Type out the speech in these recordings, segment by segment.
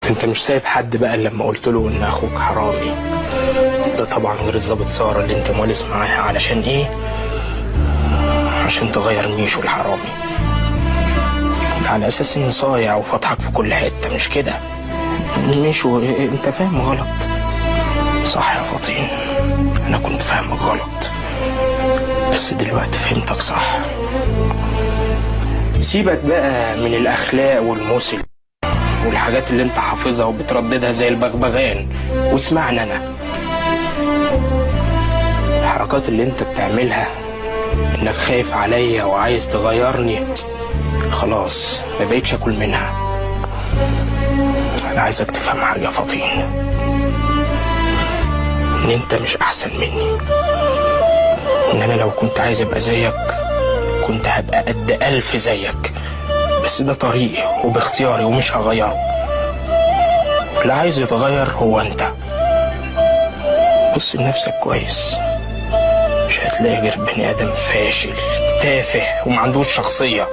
انت مش سايب حد بقى لما قلت له ان اخوك حرامي؟ ده طبعا غير الظابط سارة اللي انت مولس معاها. علشان ايه؟ عشان تغير ميشو الحرامي على اساس اني صايع وفاتحك في كل حته، مش كده؟ ميشو انت فاهم غلط. صح يا فطين، انا كنت فاهم غلط، بس دلوقتي فهمتك صح. سيبك بقى من الاخلاق والمثل والحاجات اللي انت حافظها وبترددها زي البغبغان، واسمعني انا. الحركات اللي انت بتعملها انك خايف عليا وعايز تغيرني، خلاص ما بقيتش اكل منها. انا عايزك تفهم حاجه يا فطين، ان انت مش احسن مني، ان انا لو كنت عايز ابقى زيك كنت هبقى قد 1000 زيك، بس ده طريقي وباختياري ومش هغيره. اللي عايز يتغير هو انت. بص لنفسك كويس، مش هتلاقي غير بني ادم فاشل تافه ومعندوش شخصيه،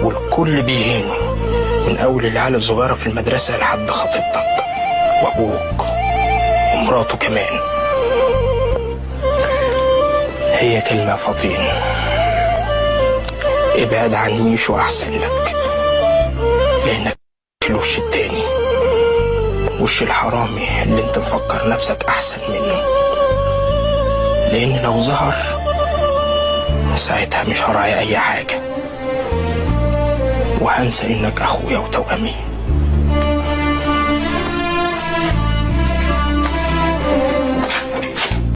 والكل بيهينه، من اول العيال الصغيره في المدرسه لحد خطيبتك وابوك ومراته كمان. هي كلمه فطين، ابعد عن ميشو احسن لك، لانك الوش التاني، وش الحرامي اللي انت مفكر نفسك احسن منه. لان لو ظهر ساعتها مش هراعي اي حاجه، وهنسى انك اخويا وتوأمي.